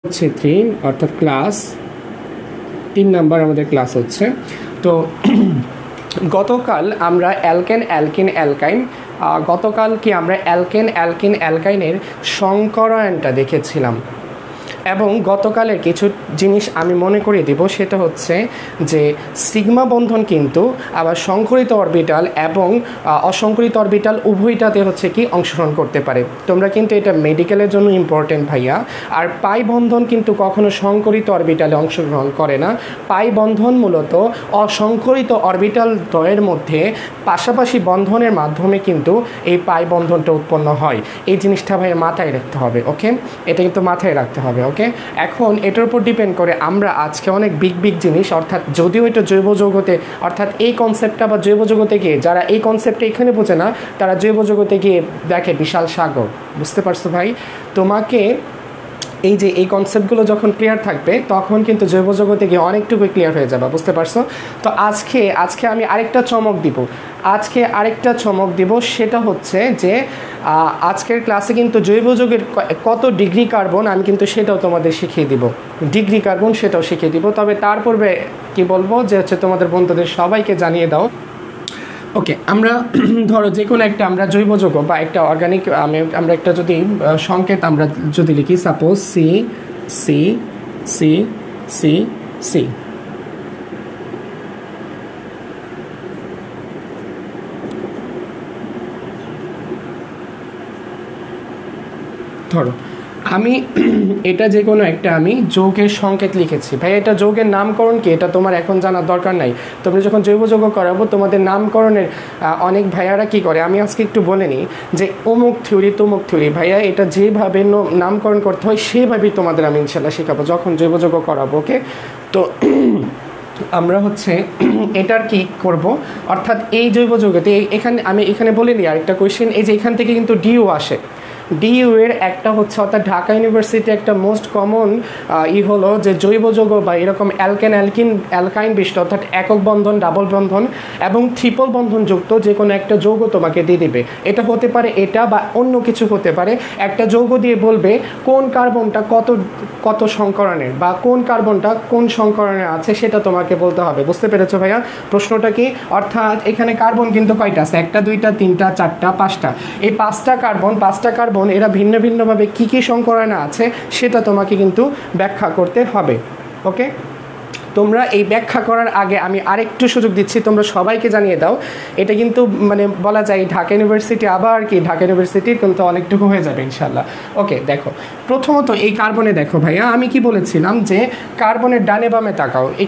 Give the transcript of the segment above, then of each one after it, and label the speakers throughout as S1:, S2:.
S1: হচ্ছে 3 অর্থাৎ class 3 number আমাদের ক্লাস হচ্ছে। তো গতকাল আমরা অ্যালকেন অ্যালকিন অ্যালকাইন গতকাল কি আমরা অ্যালকেন অ্যালকিন অ্যালকাইনের সংকরায়নটা দেখেছিলাম এবং গতকালের কিছু জিনিস আমি মনে করিয়ে দিব। সেটা হচ্ছে যে সিগমা বন্ধন কিন্তু আবার সংকরিত অরবিটাল এবং অসংকরিত অরবিটাল উভয়টাতে হচ্ছে কি অংশগ্রহণ করতে পারে। তোমরা কিন্তু এটা মেডিকেলের জন্য ইম্পর্টেন্ট ভাইয়া। আর পাই বন্ধন কিন্তু কখনো সংকরিত অরবিটালে অংশগ্রহণ করে না। পাই বন্ধন মূলত অসংকরিত অরবিটাল দ্বয়ের মধ্যে পাশাপাশি বন্ধনের মাধ্যমে কিন্তু এই পাই বন্ধনটা উৎপন্ন হয়। এই জিনিসটা ভাইয়া মাথায় রাখতে হবে। ওকে, এটা কিন্তু মাথায় রাখতে হবে। ওকে, এখন এটার উপর ডিপেন্ড করে আমরা আজকে অনেক বিগ জিনিস, অর্থাৎ যদিও এটা জৈব জগতে, অর্থাৎ এই কনসেপ্টটা বা জৈব জগতে গিয়ে যারা এই কনসেপ্টটা এখানে বোঝে না তারা জৈব জগতে গিয়ে দেখে বিশাল সাগর। বুঝতে পারছো ভাই? তোমাকে এই যে এই কনসেপ্টগুলো যখন ক্লিয়ার থাকবে তখন কিন্তু জৈব জগতে গিয়ে অনেকটুকু ক্লিয়ার হয়ে যাবে। বুঝতে পারছো? তো আজকে আমি আরেকটা চমক দিব। সেটা হচ্ছে যে আজকের ক্লাসে কিন্তু জৈব যৌগের কত ডিগ্রি কার্বন আমি কিন্তু সেটাও তোমাদের শিখিয়ে দিব। ডিগ্রি কার্বন সেটাও শিখিয়ে দিব। তবে তার পূর্বে কি বলবো যে হচ্ছে তোমাদের বন্ধুদের সবাইকে জানিয়ে দাও। ওকে, আমরা ধরো যে কোনো একটা আমরা জৈব যৌগ বা একটা অর্গানিক আমরা একটা যদি সংকেত আমরা যদি লিখি, suppose C C C C C, ধরো আমি এটা যে কোনো একটা আমি যৌগের সংকেত লিখেছি। ভাই এটা যৌগের নামকরণ কি এটা তোমার এখন জানার দরকার নাই। তোমরা যখন জৈব যৌগ করাবো তোমাদের নামকরণের অনেক ভাইয়ারা কি করে আমি আজকে একটু বলে নিই যে অমুক থিওরি তমুক থিওরি। ভাইয়া এটা যেভাবে নামকরণ করতে হয় সেভাবেই তোমাদের আমি ইনশাল্লাহ শেখাবো যখন জৈব যৌগ করাবো। ওকে, তো আমরা হচ্ছে এটার কি করব, অর্থাৎ এই জৈব যৌগতে এখানে বলে নিই আরেকটা কোয়েশ্চেন। এই যে এখান থেকে কিন্তু ডিউ আসে, ডিইউ এর একটা হচ্ছে, অর্থাৎ ঢাকা ইউনিভার্সিটি একটা মোস্ট কমন হলো যে জৈব যৌগ বা এরকম অ্যালকাইন বিশিষ্ট, অর্থাৎ একক বন্ধন, ডাবল বন্ধন এবং ট্রিপল বন্ধন যুক্ত যে কোনো একটা যৌগ তোমাকে দিয়ে দিবে। এটা হতে পারে এটা বা অন্য কিছু হতে পারে। একটা যৌগ দিয়ে বলবে কোন কার্বনটা কত সংকরণের বা কোন কার্বনটা কোন সংকরণে আছে সেটা তোমাকে বলতে হবে। বুঝতে পেরেছো ভাইয়া প্রশ্নটা কি? অর্থাৎ এখানে কার্বন কিন্তু কয়টা আছে? 1 2 3 4 5টা। এই 5টা কার্বন এরা ভিন্নভাবে কি সংকরণে আছে সেটা তোমাকে কিন্তু ব্যাখ্যা করতে হবে। ওকে, তোমরা এই ব্যাখ্যা করার আগে আমি আরেকটু সুযোগ দিচ্ছি, তোমরা সবাইকে জানিয়ে দাও। এটা কিন্তু মানে বলা যায় ঢাকা ইউনিভার্সিটি আবার কি ঢাকা ইউনিভার্সিটির কিন্তু অনেকটুকু হয়ে যাবে ইনশাল্লাহ। ওকে, দেখো প্রথমত এই কার্বনে দেখো ভাইয়া আমি কি বলেছিলাম যে কার্বনের ডানে বামে তাকাও। এই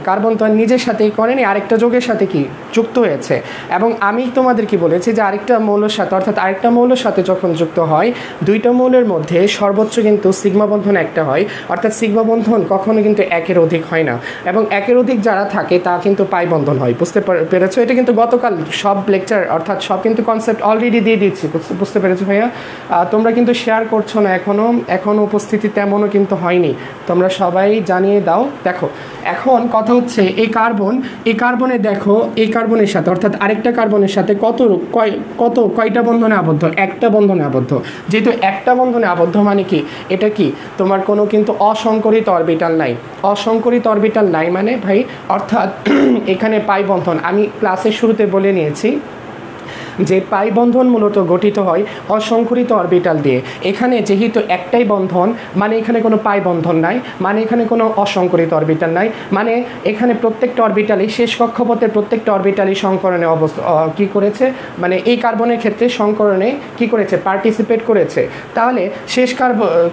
S1: কার্বন তো নিজের সাথেই করেনি, আরেকটা যৌগের সাথে কি যুক্ত হয়েছে। এবং আমি তোমাদের কি বলেছি যে আরেকটা মৌলের সাথে, অর্থাৎ আরেকটা মৌলের সাথে যখন যুক্ত হয় দুইটা মৌলের মধ্যে সর্বোচ্চ কিন্তু সিগমা বন্ধন একটা হয়। অর্থাৎ সিগমা বন্ধন কখনো কিন্তু একের অধিক হয় না এবং একের অধিক যারা থাকে তা কিন্তু পাই বন্ধন হয়। বুঝতে পেরেছো? এটা কিন্তু গতকাল সব লেকচার অর্থাৎ সব কিন্তু কনসেপ্ট অলরেডি দিয়ে দিচ্ছি। বুঝতে পেরেছো ভাইয়া? তোমরা কিন্তু শেয়ার করছো না এখনও উপস্থিতি তেমনও কিন্তু হয়নি। তোমরা সবাই জানিয়ে দাও। দেখো এখন কথা হচ্ছে এই কার্বনে দেখো এই কার্বনের সাথে, অর্থাৎ আরেকটা কার্বনের সাথে কয়টা বন্ধনে আবদ্ধ? একটা বন্ধনে আবদ্ধ। যেহেতু একটা বন্ধনে আবদ্ধ মানে কি এটা কি তোমার কোনো কিন্তু অসংকরিত অরবিটাল নাই মানে ভাই, অর্থাৎ এখানে পাই বন্ধন আমি ক্লাসের শুরুতে বলে নিয়েছি যে পাই বন্ধন মূলত গঠিত হয় অসংকরিত অরবিটাল দিয়ে। এখানে যেহেতু একটাই বন্ধন মানে এখানে কোনো পাই বন্ধন নাই, মানে এখানে কোনো অসংকরিত অরবিটাল নাই, মানে এখানে প্রত্যেকটা অরবিটালই শেষ কক্ষপথের প্রত্যেকটা অরবিটালই সংকরণে কি করেছে, মানে এই কার্বনের ক্ষেত্রে সংকরণে কি করেছে, পার্টিসিপেট করেছে। তাহলে শেষ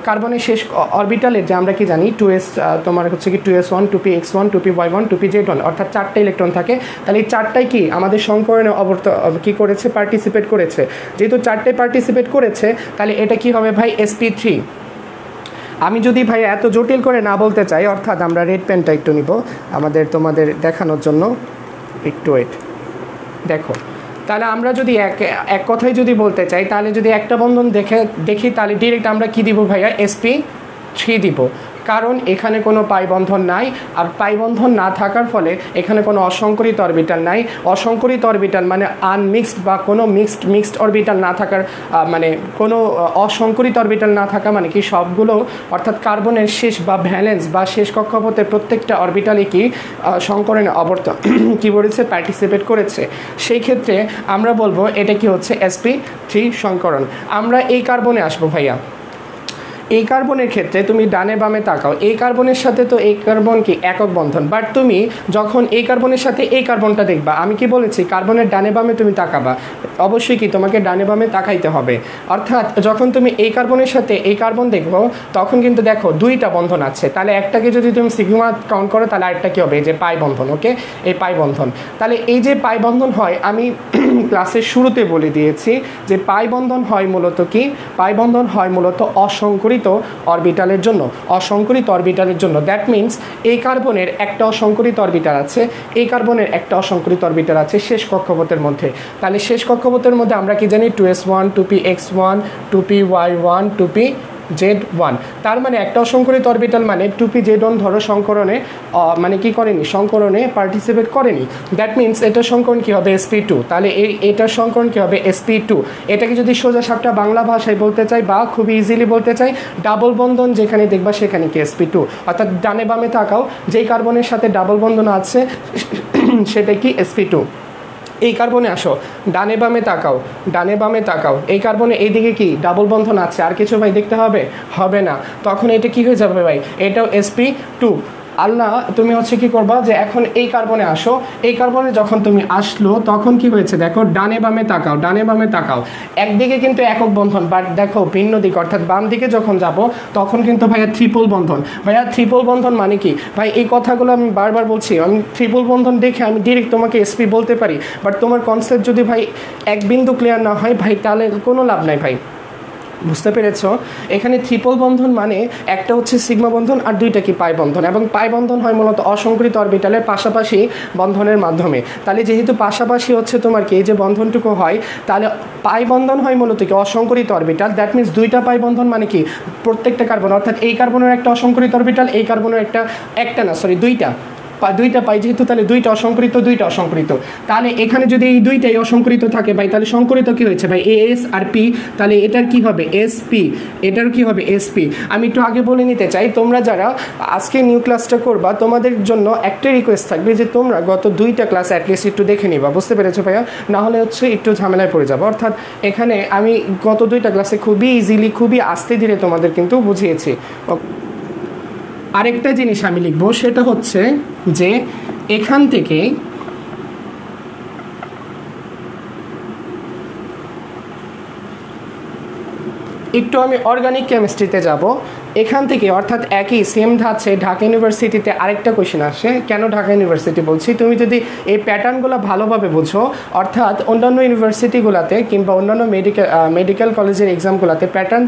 S1: কার্বনের শেষ অরবিটালের যে আমরা কি জানি 2s তোমার হচ্ছে কি 2s1 2px1 2py1 2pz1 অর্থাৎ 4টা ইলেকট্রন থাকে। তাহলে এই 4টাই কি আমাদের সংকরণে কি করেছে, পার্টিসিপেট করেছে। যেহেতু 4টে পার্টিসিপেট করেছে তাহলে এটা কি হবে ভাই, sp3। আমি যদি ভাই এত জটিল করে না বলতে চাই, অর্থাৎ আমরা রেড পেনটা একটু নিব তোমাদের দেখানোর জন্য, একটু ওয়েট। দেখো তাহলে আমরা যদি এক কথাই যদি বলতে চাই, তাহলে যদি একটা বন্ধন দেখি তাহলে ডিরেক্ট আমরা কি দিব ভাইয়া, sp3 দিব। কারণ এখানে কোনো পাই বন্ধন নাই, আর পাই বন্ধন না থাকার ফলে এখানে কোনো অসংকরিত অরবিটাল নাই। অসংকরিত অরবিটাল মানে আনমিক্সড বা কোনো মিক্সড অরবিটাল না থাকার মানে কোনো অসংকরিত অরবিটাল না থাকা মানে কি সবগুলো অর্থাৎ কার্বনের শেষ বা ভ্যালেন্স বা শেষ কক্ষপথের প্রত্যেকটা অরবিটালে কি সংকরণে অবর্ত কি বলেছে পার্টিসিপেট করেছে। সেই ক্ষেত্রে আমরা বলবো এটা কি হচ্ছে sp3 সংকরণ। আমরা এই কার্বনে আসবো ভাইয়া। এই কার্বনের ক্ষেত্রে তুমি ডানে বামে তাকাও, এই কার্বনের সাথে তো এই কার্বন কি একক বন্ধন, বাট তুমি যখন এই কার্বনের সাথে এই কার্বনটা দেখবা, আমি কি বলেছি কার্বনের ডানে বামে তুমি তাকাবা, অবশ্যই কি তোমাকে ডানে বামে তাকাইতে হবে। অর্থাৎ যখন তুমি এই কার্বনের সাথে এই কার্বন দেখবো তখন কিন্তু দেখো দুইটা বন্ধন আছে, তাহলে একটাকে যদি তুমি সিগমা কাউন্ট করো তাহলে আরেকটা কি হবে, এই যে পাই বন্ধন। ওকে, এই পাই বন্ধন, তাহলে এই যে পাই বন্ধন হয় আমি ক্লাসের শুরুতে বলে দিয়েছি যে পাই বন্ধন হয় মূলত কি, পাই বন্ধন হয় মূলত অসংকরিত অরবিটালের জন্য, অসংকরিত অরবিটালের জন্য। দ্যাট মিন্স এই কার্বনের একটা অসংকরিত অরবিটাল আছে, এই কার্বনের একটা অসংকরিত অরবিটাল আছে শেষ কক্ষপথের মধ্যে। তাহলে শেষ কক্ষপথের মধ্যে আমরা কি জানি 2s1 2px1 2py1 2pz1, তার মানে একটা অসংকরিত অরবিটাল মানে 2pz1 ধরো সংকরণে মানে কি করেনি, সংকরণে পার্টিসিপেট করেনি। দ্যাট মিন্স এটার সংকরণ কি হবে sp2, তাহলে এটার সংকরণ কি হবে sp2। এটাকে যদি সোজা সাপটা বাংলা ভাষায় বলতে চাই বা খুবই ইজিলি বলতে চাই, ডাবল বন্ধন যেখানে দেখবা সেখানে কি sp2, অর্থাৎ ডানে বামে তাকাও যেই কার্বনের সাথে ডাবল বন্ধন আছে সেটা কি sp2। এই কার্বনে আসো, ডানে বামে তাকাও, ডানে বামে তাকাও, এই কার্বনে এইদিকে কি ডাবল বন্ধন আছে, আর কিছু ভাই দেখতে হবে, হবে না, তখন এটা কি হয়ে যাবে ভাই, এটাও sp2। আল্লাহ তুমি হচ্ছে কি করবা যে এখন এই কার্বনে আসো, এই কার্বনে যখন তুমি আসলো তখন কি হয়েছে দেখো, ডানে বামে তাকাও, ডানে বামে তাকাও, একদিকে কিন্তু একক বন্ধন, বাট দেখো ভিন্ন দিক, অর্থাৎ বাম দিকে যখন যাব তখন কিন্তু ভাইয়া ট্রিপল বন্ধন। ভাইয়া ট্রিপল বন্ধন মানে কি ভাই, এই কথাগুলো আমি বারবার বলছি, আমি ট্রিপল বন্ধন দেখে আমি ডিরেক্ট তোমাকে sp বলতে পারি, বাট তোমার কনসেপ্ট যদি ভাই এক বিন্দু ক্লিয়ার না হয় ভাই তাহলে কোনো লাভ নাই ভাই, বুঝতে পেরেছ। এখানে ট্রিপল বন্ধন মানে একটা হচ্ছে সিগমা বন্ধন আর দুইটা কি পাই বন্ধন, এবং পাই বন্ধন হয় মূলত অসংকরিত অরবিটালের পাশাপাশি বন্ধনের মাধ্যমে। তাহলে যেহেতু পাশাপাশি হচ্ছে তোমার কি এই যে বন্ধনটুকু হয়, তাহলে পাই বন্ধন হয় মূলত কি অসংকরিত অরবিটাল। দ্যাট মিন্স দুইটা পাই বন্ধন মানে কি প্রত্যেকটা কার্বন, অর্থাৎ এই কার্বনের একটা অসংকরিত অরবিটাল, এই কার্বনের দুইটা পাই যেহেতু, তাহলে দুইটা অসংকরিত। তাহলে এখানে যদি এই দুইটাই অসংকরিত থাকে ভাই, তাহলে সংকরিত কি হয়েছে ভাই as আর p, তাহলে এটার কি হবে sp, এটার কি হবে sp। আমি একটু আগে বলে নিতে চাই, তোমরা যারা আজকে নিউ ক্লাসটা করবা তোমাদের জন্য একটা রিকোয়েস্ট থাকবে যে তোমরা গত দুইটা ক্লাস অ্যাটলিস্ট একটু দেখে নিবা, বুঝতে পেরেছো ভাইয়া, না হলে হচ্ছে একটু ঝামেলায় পড়ে যাবো। অর্থাৎ এখানে আমি গত দুইটা ক্লাসে খুবই ইজিলি খুবই আস্তে ধীরে তোমাদের কিন্তু বুঝিয়েছি। আরেকটা জিনিস আমি লিখবো, সেটা হচ্ছে যে এখান থেকে একটু আমি অর্গানিক কেমিস্ট্রিতে যাব। এখান থেকে অর্থাৎ একই সেম ধাঁচে ঢাকা ইউনিভার্সিটিতে আরেকটা কোয়েশ্চেন আসে। কেন ঢাকা ইউনিভার্সিটি বলছি, তুমি যদি এই প্যাটার্নগুলো ভালোভাবে বুঝো, অর্থাৎ অন্যান্য ইউনিভার্সিটিগুলোতে কিংবা অন্যান্য মেডিকেল কলেজের এক্সামগুলোতে প্যাটার্ন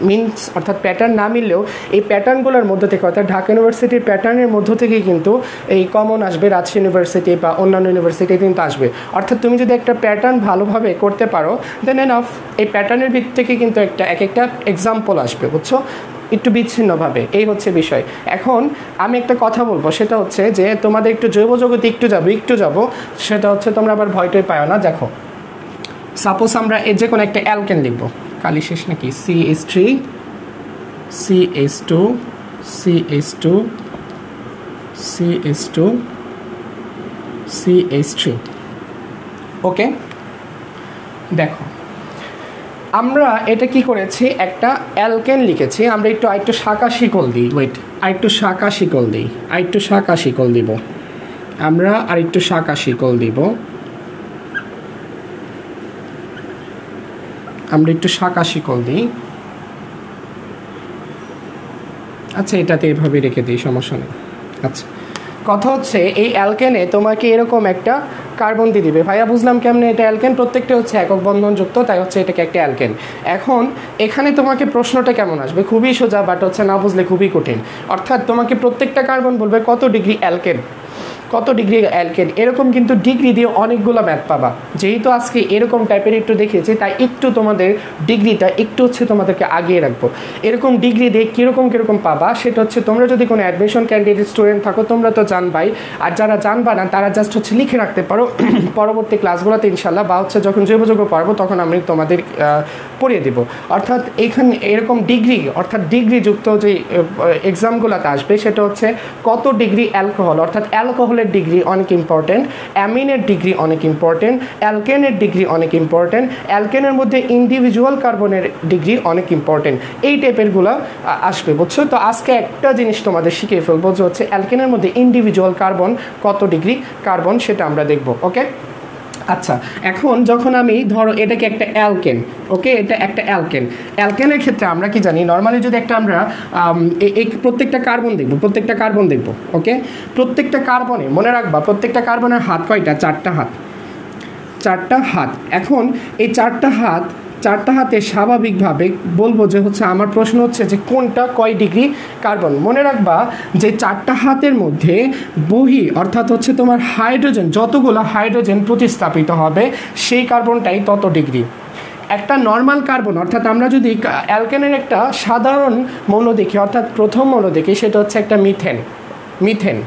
S1: মিনস অর্থাৎ প্যাটার্ন না মিললেও এই প্যাটার্নগুলোর মধ্য থেকে অর্থাৎ ঢাকা ইউনিভার্সিটির প্যাটার্নের মধ্য থেকেই কিন্তু এই কমন আসবে, রাজশাহী ইউনিভার্সিটি বা অন্যান্য ইউনিভার্সিটি কিন্তু আসবে। অর্থাৎ তুমি যদি একটা প্যাটার্ন ভালোভাবে করতে পারো দেন এনাফ, এই প্যাটার্নের ভিত্তি থেকে কিন্তু একটা এক্সাম্পল আসবে, বুঝছো, একটু বিচ্ছিন্নভাবে। এই হচ্ছে বিষয়। এখন আমি একটা কথা বলবো, সেটা হচ্ছে যে তোমাদের একটু জৈব জগতে একটু যাব, সেটা হচ্ছে তোমরা আবার ভয়টাই পাও না। দেখো সাপোজ আমরা এর যে কোনো একটা অ্যালকেন লিখবো, কালি শেষ নাকি, CH3 CH2 CH2 CH2 CH3। ওকে, দেখো আমরা এটা কি করেছি, একটা অ্যালকেন লিখেছি। আমরা আরেকটু শাখা শিকল দিই, আরেকটু শাখা শিকল দিব, আমরা আরেকটু শাখা শিকল দিব, আমরা একটু শাখা শিকল দিই। আচ্ছা, এটাতে এভাবে রেখে দিই, সমস্যা নেই। আচ্ছা, কথা হচ্ছে এই অ্যালকেনে তোমাকে এরকম একটা কার্বন দিয়ে দিবে। ভাইয়া বুঝলাম কেমনে এটা অ্যালকেন, প্রত্যেকটা হচ্ছে একক বন্ধনযুক্ত, তাই হচ্ছে এটাকে একটা অ্যালকেন। এখন এখানে তোমাকে প্রশ্নটা কেমন আসবে, খুবই সোজা, বাট হচ্ছে না বুঝলে খুবই কঠিন। অর্থাৎ তোমাকে প্রত্যেকটা কার্বন বলবে কত ডিগ্রি অ্যালকেন, কত ডিগ্রি অ্যালকেন, এরকম কিন্তু ডিগ্রি দিয়ে অনেকগুলো ম্যাথ পাবা। যেহেতু আজকে এরকম টাইপের একটু দেখিয়েছি, তাই একটু তোমাদের ডিগ্রিটা একটু হচ্ছে তোমাদেরকে আগিয়ে রাখবো। এরকম ডিগ্রি দিয়ে কীরকম পাবা সেটা হচ্ছে, তোমরা যদি কোনো অ্যাডমিশন ক্যান্ডিডেট স্টুডেন্ট থাকো তোমরা তো জানবাই, আর যারা জানবা না তারা জাস্ট হচ্ছে লিখে রাখতে পারো পরবর্তী ক্লাসগুলোতে ইনশাল্লাহ, বা হচ্ছে যখন জৈবযোগ্য পারবো তখন আমি তোমাদের পড়িয়ে দেবো। অর্থাৎ এখানে এরকম ডিগ্রি, অর্থাৎ ডিগ্রিযুক্ত যে এক্সামগুলোতে আসবে সেটা হচ্ছে কত ডিগ্রি অ্যালকোহল, অর্থাৎ অ্যালকোহলের ডিগ্রি অনেক ইম্পর্টেন্ট, অ্যামিনের ডিগ্রি অনেক ইম্পর্টেন্ট, অ্যালকেনের ডিগ্রি অনেক ইম্পর্টেন্ট, অ্যালকেনের মধ্যে ইন্ডিভিজুয়াল কার্বনের ডিগ্রি অনেক ইম্পর্টেন্ট, এই টাইপেরগুলো আসবে, বুঝছো? তো আজকে একটা জিনিস তোমাদের শিখিয়ে ফেলবো, যে হচ্ছে অ্যালকেনের মধ্যে ইন্ডিভিজুয়াল কার্বন কত ডিগ্রি কার্বন সেটা আমরা দেখব। ওকে, আচ্ছা, এখন যখন আমি ধরো এটাকে একটা অ্যালকেন, ওকে, এটা একটা অ্যালকেন, অ্যালকেনের ক্ষেত্রে আমরা কি জানি, নর্মালি যদি একটা আমরা এই প্রত্যেকটা কার্বন দেখব, ওকে, প্রত্যেকটা কার্বনে মনে রাখবা প্রত্যেকটা কার্বনের হাত কয়টা, চারটা হাত। এখন এই চারটা হাতে স্বাভাবিকভাবে বলবো যে হচ্ছে আমার প্রশ্ন হচ্ছে যে কোনটা কয় ডিগ্রি কার্বন। মনে রাখবা যে চারটা হাতের মধ্যে অর্থাৎ হচ্ছে তোমার হাইড্রোজেন, যতগুলো হাইড্রোজেন প্রতিস্থাপিত হবে সেই কার্বনটাই তত ডিগ্রি। একটা নর্মাল কার্বন, অর্থাৎ আমরা যদি অ্যালকেনের একটা সাধারণ মৌল দেখি, অর্থাৎ প্রথম মৌল দেখি, সেটা হচ্ছে একটা মিথেন।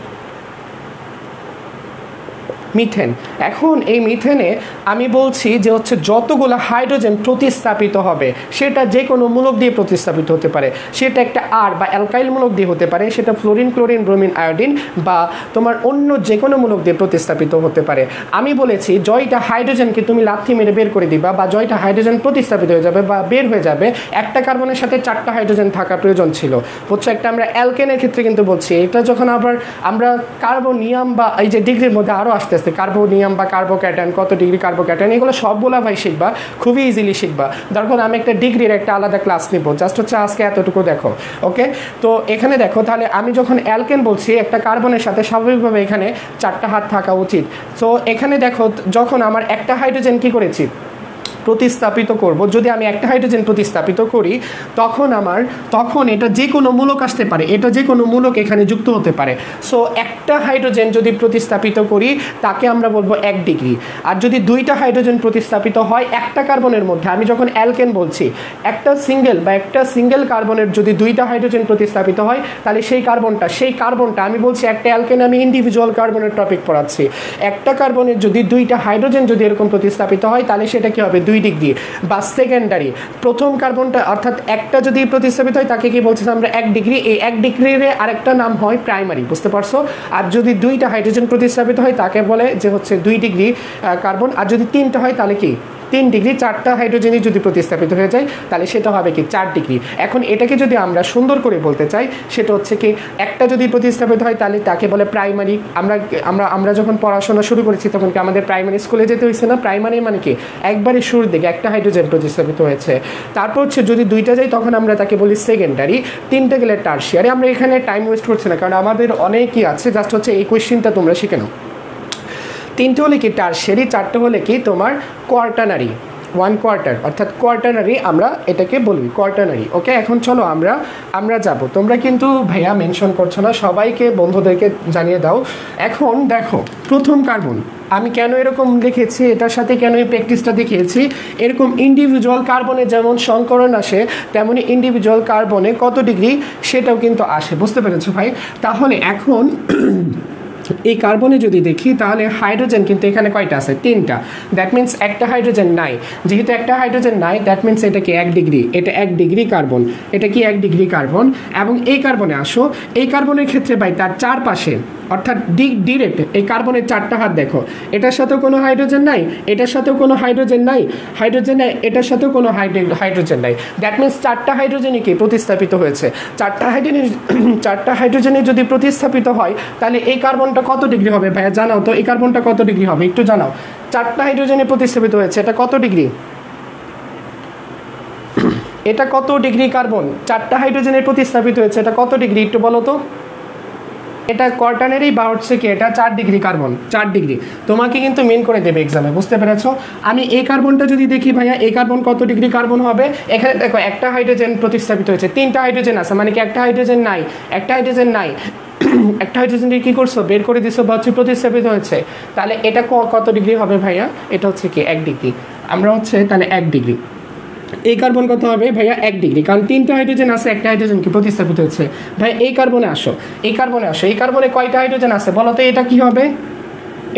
S1: এখন এই মিথেনে আমি বলছি যে হচ্ছে যতগুলো হাইড্রোজেন প্রতিস্থাপিত হবে সেটা যে কোনো মূলক দিয়ে প্রতিস্থাপিত হতে পারে, সেটা একটা আর বা অ্যালকাইল মূলক দিয়ে হতে পারে, সেটা ফ্লোরিন, ক্লোরিন, ব্রোমিন, আয়োডিন বা তোমার অন্য যে কোনো মূলক দিয়ে প্রতিস্থাপিত হতে পারে। আমি বলেছি জয়টা হাইড্রোজেনকে তুমি লাথি মেরে বের করে দিবা, বা জয়টা হাইড্রোজেন প্রতিস্থাপিত হয়ে যাবে বা বের হয়ে যাবে, একটা কার্বনের সাথে চারটা হাইড্রোজেন থাকা প্রয়োজন ছিল, বুঝছো? একটা আমরা অ্যালকেনের ক্ষেত্রে কিন্তু বলছি, এটা যখন আবার আমরা কার্বোনিয়াম বা এই যে ডিগ্রির মধ্যে আরও আসতে কার্বোনিয়াম বা কার্বোক্যাটায়ন, কত ডিগ্রি কার্বোক্যাটায়ন, এগুলো সবগুলো ভাই শিখবা, খুবই ইজিলি শিখবা। দরকার আমি একটা ডিগ্রির একটা আলাদা ক্লাস নিব, জাস্ট হচ্ছে আজকে এতটুকু দেখো। ওকে, তো এখানে দেখো, তাহলে আমি যখন অ্যালকেন বলছি একটা কার্বনের সাথে স্বাভাবিকভাবে এখানে চারটা হাত থাকা উচিত। তো এখানে দেখো, যখন আমার একটা হাইড্রোজেন কি করেছি প্রতিস্থাপিত করব, যদি আমি একটা হাইড্রোজেন প্রতিস্থাপিত করি তখন এটা যে কোনো মূলক আসতে পারে, এটা যে কোনো মূলক এখানে যুক্ত হতে পারে। সো একটা হাইড্রোজেন যদি প্রতিস্থাপিত করি তাকে আমরা বলবো 1 ডিগ্রি। আর যদি দুইটা হাইড্রোজেন প্রতিস্থাপিত হয় একটা কার্বনের মধ্যে, আমি যখন অ্যালকেন বলছি একটা সিঙ্গেল কার্বনের যদি দুইটা হাইড্রোজেন প্রতিস্থাপিত হয় তাহলে সেই কার্বনটা আমি বলছি একটা অ্যালকেন, আমি ইন্ডিভিজুয়াল কার্বনের টপিক পড়াচ্ছি, একটা কার্বনের যদি দুইটা হাইড্রোজেন যদি এরকম প্রতিস্থাপিত হয় তাহলে সেটা কি হবে 2 ডিগ্রি। বা সেকেন্ডারি, প্রথম কার্বনটা অর্থাৎ একটা যদি প্রতিস্থাপিত হয় তাকে কি বলছিলাম আমরা 1 ডিগ্রি, এই 1 ডিগ্রির আরেকটা নাম হয় প্রাইমারি, বুঝতে পারছো? আর যদি দুইটা হাইড্রোজেন প্রতিস্থাপিত হয় তাকে বলে যে হচ্ছে 2 ডিগ্রি কার্বন, আর যদি তিনটা হয় তাহলে কি 3 ডিগ্রি, চারটা হাইড্রোজেনই যদি প্রতিস্থাপিত হয়ে যায় তাহলে সেটা হবে কি 4 ডিগ্রি। এখন এটাকে যদি আমরা সুন্দর করে বলতে চাই সেটা হচ্ছে কি, একটা যদি প্রতিস্থাপিত হয় তাহলে তাকে বলে প্রাইমারি। আমরা যখন পড়াশোনা শুরু করেছি তখন কি আমাদের প্রাইমারি স্কুলে যেতে হয়েছে না? প্রাইমারি মানে কি একবারে শুরুর দিকে একটা হাইড্রোজেন প্রতিস্থাপিত হয়েছে। তারপর হচ্ছে যদি দুইটা যায় তখন আমরা তাকে বলি সেকেন্ডারি, তিনটে গেলে টারশিয়ারি। আমরা এখানে টাইম ওয়েস্ট করছি না, কারণ আমাদের অনেকই আছে, জাস্ট হচ্ছে এই কোয়েশ্চেনটা তোমরা শিখে নাও। তিনটে হলে কি টারশিয়ারি, চারটে হলে কি তোমার কোয়ার্টানারি, 1 কোয়ার্টার, অর্থাৎ কোয়ার্টানারি আমরা এটাকে বলি কোয়ার্টানারি। ওকে, এখন চলো আমরা যাব, তোমরা কিন্তু ভাইয়া মেনশন করছো না, সবাইকে বন্ধুদেরকে জানিয়ে দাও। এখন দেখো প্রথম কার্বন আমি কেন এরকম লিখেছি, এটার সাথে কেন এই প্র্যাকটিসটা দেখিয়েছি, এরকম ইন্ডিভিজুয়াল কার্বনে যেমন সংকরণ আসে তেমনি ইন্ডিভিজুয়াল কার্বনে কত ডিগ্রি সেটাও কিন্তু আসে, বুঝতে পেরেছো ভাই? তাহলে এখন এই কার্বনে যদি দেখি তাহলে হাইড্রোজেন কিন্তু এখানে কয়টা আছে? 3টা। দ্যাট মিন্স একটা হাইড্রোজেন নাই, যেহেতু একটা হাইড্রোজেন নাই দ্যাট মিন্স এটা কি 1 ডিগ্রি, এটা 1 ডিগ্রি কার্বন, এটা কি 1 ডিগ্রি কার্বন। এবং এই কার্বনে আসো, এই কার্বনের ক্ষেত্রে ভাই তার চারপাশে অর্থাৎ ডিরেক্ট এই কার্বনের চারটা হাত দেখো, এটার সাথেও কোনো হাইড্রোজেন নাই, এটার সাথেও কোনো হাইড্রোজেন নাই, এটার সাথেও কোনো হাইড্রোজেন নাই। দ্যাট মিন্স চারটা হাইড্রোজেনই কি প্রতিস্থাপিত হয়েছে। চারটা হাইড্রোজেনে যদি প্রতিস্থাপিত হয় তাহলে এই কার্বনটা কত ডিগ্রি হবে ভাইয়া জানাও তো? এই কার্বনটা কত ডিগ্রি হবে একটু জানাও? চারটা হাইড্রোজেনে প্রতিস্থাপিত হয়েছে, এটা কত ডিগ্রি? এটা কত ডিগ্রি কার্বন? চারটা হাইড্রোজেনের প্রতিস্থাপিত হয়েছে, এটা কত ডিগ্রি একটু বলো তো? এটা কোয়ার্টানারি বা হচ্ছে কি এটা 4 ডিগ্রি কার্বন, 4 ডিগ্রি। তোমাকে কিন্তু মেন করে দেবে এক্সামে, বুঝতে পেরেছো? আমি এই কার্বনটা যদি দেখি ভাইয়া, এই কার্বন কত ডিগ্রি কার্বন হবে? এখানে দেখো একটা হাইড্রোজেন প্রতিস্থাপিত হয়েছে, 3টা হাইড্রোজেন আছে, মানে কি একটা হাইড্রোজেন নাই, একটা হাইড্রোজেনকে কী করছো, বের করে দিছো বা হচ্ছে প্রতিস্থাপিত হয়েছে, তাহলে এটা কত ডিগ্রি হবে ভাইয়া? এটা হচ্ছে কি 1 ডিগ্রি। আমরা হচ্ছে তাহলে 1 ডিগ্রি। এই কার্বন কত হবে ভাইয়া? 1 ডিগ্রি, কারণ 3টা হাইড্রোজেন আছে, একটা হাইড্রোজেনকে প্রতিস্থাপিত হচ্ছে। ভাই এই কার্বনে আসো, এই কার্বনে আসো, এই কার্বনে কয়টা হাইড্রোজেন আছে বলো তো? এটা কি হবে?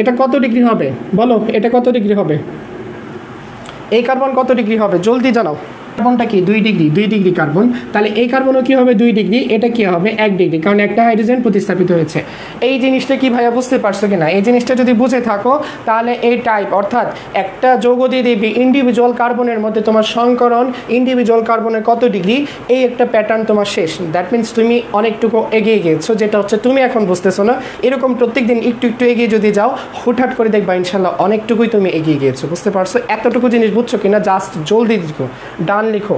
S1: এটা কত ডিগ্রি হবে বলো? এটা কত ডিগ্রি হবে? এই কার্বন কত ডিগ্রি হবে জলদি জানাও। কার্বনটা কি 2 ডিগ্রি, 2 ডিগ্রি কার্বন। তাহলে এই কার্বনও কি হবে 2 ডিগ্রি, এটা কি হবে 1 ডিগ্রি, কারণ একটা হাইড্রোজেন প্রতিস্থাপিত হয়েছে। এই জিনিসটা কি ভাইয়া বুঝতে পারছো কি না? এই জিনিসটা যদি বুঝে থাকো তাহলে এই টাইপ, অর্থাৎ একটা যৌগ দিয়ে দিবি ইন্ডিভিজুয়াল কার্বনের মধ্যে তোমার সংকরণ ইন্ডিভিজুয়াল কার্বনের কত ডিগ্রি, এই একটা প্যাটার্ন তোমার শেষ। দ্যাট মিনস তুমি অনেকটুকু এগিয়ে গিয়েছো, যেটা হচ্ছে তুমি এখন বুঝতেছো না। এরকম প্রত্যেকদিন একটু একটু এগিয়ে যদি যাও, হুটহাট করে দেখবা ইনশাল্লাহ অনেকটুকুই তুমি এগিয়ে গিয়েছো। বুঝতে পারছো? এতটুকু জিনিস বুঝছো কিনা জাস্ট জলদি লিখো, ডান লিখো।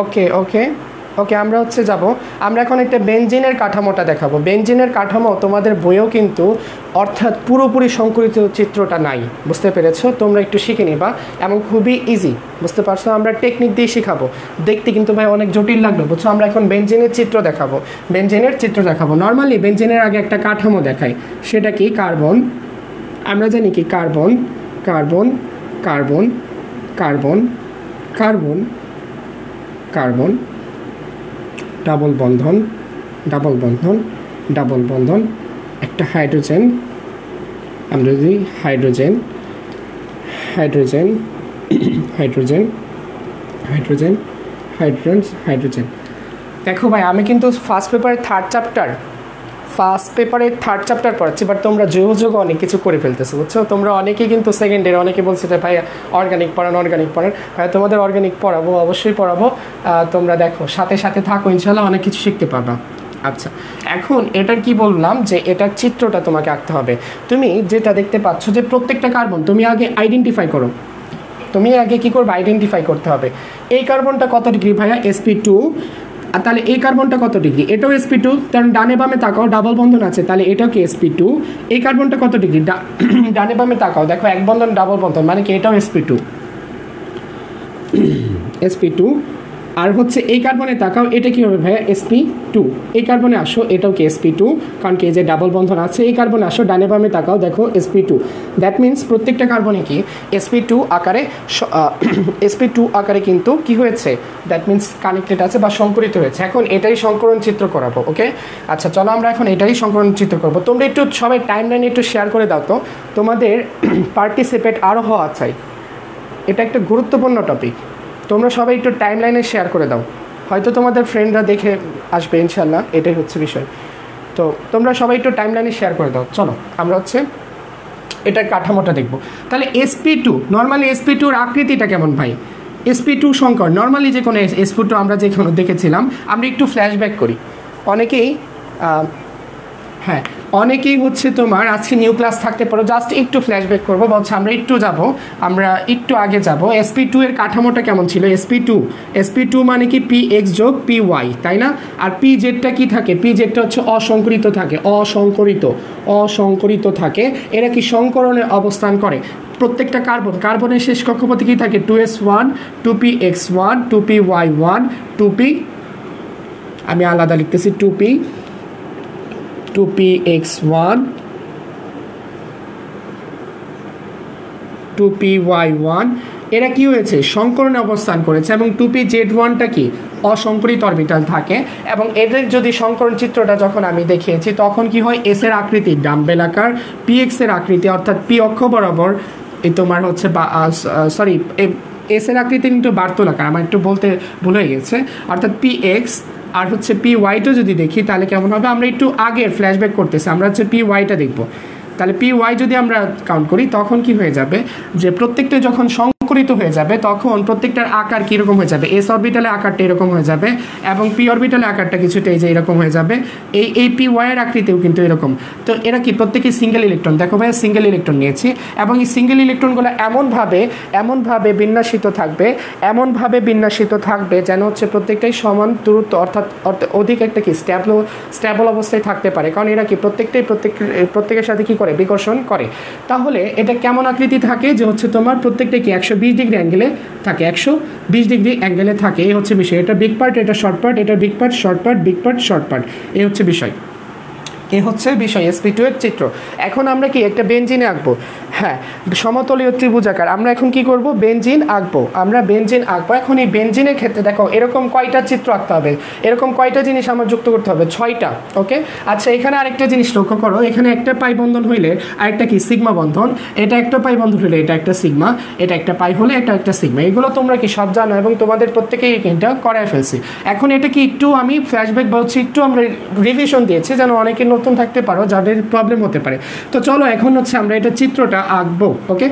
S1: ওকে ওকে ওকে, আমরা হচ্ছে যাব, আমরা এখন একটা বেনজিনের কাঠামোটা দেখাবো। বেনজিনের কাঠামো তোমাদের বইয়েও কিন্তু অর্থাৎ পুরোপুরি সংকরিত চিত্রটা নাই। বুঝতে পেরেছো? তোমরা একটু শিখে নিবা এবং খুবই ইজি। বুঝতে পারছো? আমরা টেকনিক দিয়ে শেখাবো। দেখতে কিন্তু ভাই অনেক জটিল লাগলো, বুঝছো? আমরা এখন বেনজিনের চিত্র দেখাবো, বেনজিনের চিত্র দেখাবো। নর্মালি বেনজিনের আগে একটা কাঠামো দেখাই, সেটা কি কার্বন। আমরা জানি কি carbon carbon carbon carbon carbon carbon, double বন্ধন ডাবল বন্ধন ডাবল বন্ধন, একটা হাইড্রোজেন। আমরা যদি hydrogen hydrogen hydrogen hydrogen hydrogen hydrogen. দেখো ভাই আমি কিন্তু ফার্স্ট পেপারের থার্ড চ্যাপ্টার পড়াচ্ছি, বাট তোমরা যোগ অনেক কিছু করে ফেলতেছো। বুঝছো? তোমরা অনেকেই কিন্তু সেকেন্ডের অনেকে বলছে যে ভাই অর্গানিক পড়ান ভাই তোমাদের অর্গানিক পড়াবো, অবশ্যই পড়াবো। তোমরা দেখো সাথে সাথে থাকো, ইনশাল্লাহ অনেক কিছু শিখতে পারবা। আচ্ছা, এখন এটার কি বললাম যে এটার চিত্রটা তোমাকে আঁকতে হবে। তুমি যেটা দেখতে পাচ্ছ যে প্রত্যেকটা কার্বন তুমি আগে আইডেন্টিফাই করো। তুমি আগে কি করবে? আইডেন্টিফাই করতে হবে। এই কার্বনটা কত ডিগ্রি ভাইয়া? sp2। আর তাহলে এই কার্বনটা কত ডিগ্রি? এটাও sp2, কারণ ডানে বামে তাকাও ডাবল বন্ধন আছে, তাহলে এটাও কি sp2। এই কার্বনটা কত ডিগ্রি? ডানে বামে তাকাও, দেখো এক বন্ধন ডাবল বন্ধন, মানে কি এটাও sp2 sp2। আর হচ্ছে এই কার্বনে তাকাও, এটা কি হবে ভাইয়া? sp2। এই কার্বনে আসো, এটাও কি sp2, কারণ কি এই যে ডাবল বন্ধন আছে। এই কার্বনে আসো, ডানে বামে তাকাও, দেখো sp2। দ্যাট মিন্স প্রত্যেকটা কার্বনে কি sp2 আকারে কিন্তু কি হয়েছে? দ্যাট মিন্স কানেক্টেড আছে বা সংকরিত হয়েছে। এখন এটাই সংকরণ চিত্র করাবো। ওকে, আচ্ছা চলো আমরা এখন এটাই সংকরণ চিত্র করবো। তোমরা একটু সবাই টাইম লাইনে একটু শেয়ার করে দাও তো, তোমাদের পার্টিসিপেট আরও হওয়া চাই। এটা একটা গুরুত্বপূর্ণ টপিক। তোমরা সবাই একটু টাইম লাইনে শেয়ার করে দাও, হয়তো তোমাদের ফ্রেন্ডরা দেখে আসবে ইনশাল্লাহ, এটাই হচ্ছে বিষয়। তো তোমরা সবাই একটু টাইম লাইনে শেয়ার করে দাও। চলো আমরা হচ্ছে এটার কাঠামোটা দেখব। তাহলে sp2, নর্মালি sp2-র আকৃতিটা কেমন ভাই? sp2 সংকর নর্মালি যে কোনো sp2 আমরা যে কোনো দেখেছিলাম, আমরা একটু ফ্ল্যাশব্যাক করি। অনেকেই হচ্ছে তোমার আজকে নিউ ক্লাস থাকতে পারো, জাস্ট একটু ফ্ল্যাশব্যাক করবো, বলছে আমরা একটু আগে যাব। sp2 এর কাঠামোটা কেমন ছিল? sp2 মানে কি px যোগ py, তাই না? আর pzটা কি থাকে? pzটা হচ্ছে অসংকরিত থাকে। এরা কি সংকরণে অবস্থান করে। প্রত্যেকটা কার্বনের শেষ কক্ষপথে কি থাকে? 2s1 2px1 2py1 2p, আমি আলাদা লিখতেছি 2px1 2py1। এরা কি হয়েছে? সংকরণে অবস্থান করেছে। এবং 2pz1টা কি অসংকরিত অরবিটাল থাকে। এবং এদের যদি সংকরণ চিত্রটা যখন আমি দেখিয়েছি, তখন কি হয়? এস এর আকৃতি ডাম্বেল আকার, px এর আকৃতি অর্থাৎ p অক্ষ বরাবর এই তোমার হচ্ছে এস এর আকৃতি কিন্তু বার্তলাকার, আমার একটু বলতে ভুল হয়ে গেছে, অর্থাৎ px। আর হচ্ছে py-টা যদি দেখি তাহলে কেমন হবে? আমরা একটু আগে ফ্ল্যাশব্যাক করতেছি, আমরা হচ্ছে py-টা দেখব। তাহলে py যদি আমরা কাউন্ট করি, তখন কি হয়ে যাবে যে প্রত্যেকটা যখন সংকরিত হয়ে যাবে, তখন প্রত্যেকটার আকার কীরকম হয়ে যাবে? এস অরবিটালের আকারটা এরকম হয়ে যাবে, এবং পি অরবিটালের আকারটা কিছুটা এই যে এরকম হয়ে যাবে। এই py-এর আকৃতিও কিন্তু এরকম। তো এরা কি প্রত্যেকেই সিঙ্গেল ইলেকট্রন, দেখো ভাই সিঙ্গেল ইলেকট্রন নিয়েছি, এবং এই সিঙ্গেল ইলেকট্রনগুলো এমনভাবে বিন্যাসিত থাকবে যেন হচ্ছে প্রত্যেকটাই সমান দূরত্ব, অর্থাৎ অধিক একটা কি স্ট্যাবল অবস্থায় থাকতে পারে, কারণ এরা কি প্রত্যেকের সাথে কি করে? বিকর্ষণ করে। তাহলে এটা কেমন আকৃতি থাকে? যে হচ্ছে তোমার প্রত্যেকটা কি 120 ডিগ্রি অ্যাঙ্গেলে থাকে, 120 ডিগ্রি অ্যাঙ্গেলে থাকে। এই হচ্ছে বিষয়। এটা বিগ পার্ট, এটা শর্ট পার্ট, এটা big part, short part, big part, short part, এই হচ্ছে বিষয়। এ হচ্ছে বিষয় sp2 এর চিত্র। এখন আমরা কি একটা বেনজিনে আঁকবো, হ্যাঁ সমতলীয় ত্রিভুজাকার। আমরা এখন কি করব, বেনজিন আঁকবো, আমরা বেনজিন আঁকবো। এখন এই বেনজিনের ক্ষেত্রে দেখো এরকম কয়টা চিত্র আঁকতে হবে, এরকম কয়টা জিনিস আমার যুক্ত করতে হবে, 6টা। ওকে আচ্ছা, এখানে আরেকটা জিনিস লক্ষ্য করো, এখানে একটা পাই বন্ধন হইলে আরেকটা কি সিগমা বন্ধন, এটা একটা পাই বন্ধন হইলে এটা একটা সিগমা, এটা একটা পাই হলে এটা একটা সিগমা। এগুলো তোমরা কি সব জানো এবং তোমাদের প্রত্যেকেই এটা করায় ফেলছি। এখন এটা কি একটু আমি ফ্ল্যাশব্যাক বলছি, একটু আমরা রিভিশন দিয়েছি যেন অনেকে নতুন থাকতে পারো যাদের প্রবলেম হতে পারে। তো চলো এখন হচ্ছে আমরা এটা চিত্রটা আঁকবো। ওকে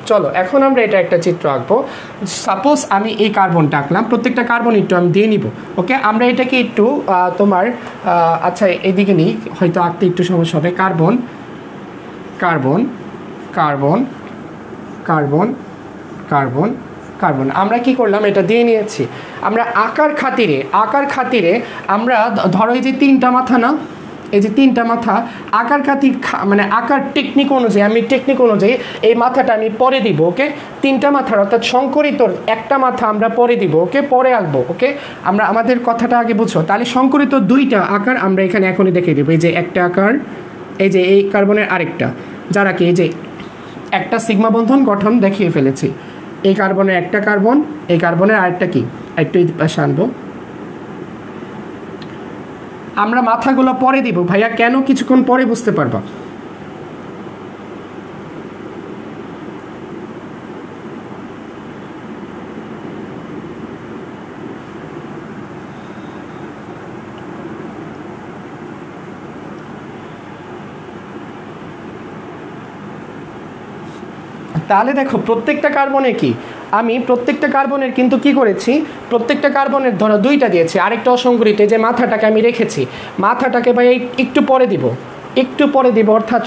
S1: চলো এখন আমরা এটা একটা চিত্র আঁকবো। সাপোজ আমি এই কার্বনটা আঁকলাম, প্রত্যেকটা কার্বন একটু আমি দিয়ে নিব। ওকে আমরা এটাকে একটু তোমার আচ্ছা এইদিকে নিই, হয়তো আঁকতে একটু সমস্যা হবে। Carbon carbon carbon carbon carbon carbon আমরা কি করলাম, এটা দিয়ে নিয়েছি। আমরা আকার খাতিরে আমরা ধরো এই যে 3টা মাথা না, এই যে 3টা মাথা আকার খাতির মানে আকার টেকনিক অনুযায়ী, আমি টেকনিক অনুযায়ী এই মাথাটা আমি পরে দিব। ওকে 3টা মাথার অর্থাৎ সংকরিত একটা মাথা আমরা পরে দিব। ওকে পরে আঁকবো। ওকে আমরা আমাদের কথাটা আগে বুঝো। তাহলে সংকরিত 2টা আকার আমরা এখানে এখনই দেখিয়ে দেবো। এই যে একটা আকার, এই যে এই কার্বনের আরেকটা, যারা কি এই যে একটা সিগমা বন্ধন গঠন দেখিয়ে ফেলেছি। এই কার্বনের একটা কার্বন, এই কার্বনের আরেকটা কি, একটু পাশে আনবো। আমরা মাথাগুলো পরে দিব ভাইয়া, কেন কিছুক্ষণ পরে বুঝতে পারবা। তাহলে দেখো প্রত্যেকটা কার্বনে কি, আমি প্রত্যেকটা কার্বনের কিন্তু কি করেছি, প্রত্যেকটা কার্বনের ধরো 2টা দিয়েছি, আরেকটা অসংকরিত যে মাথাটাকে আমি রেখেছি, মাথাটাকে ভাই একটু পরে দিব, অর্থাৎ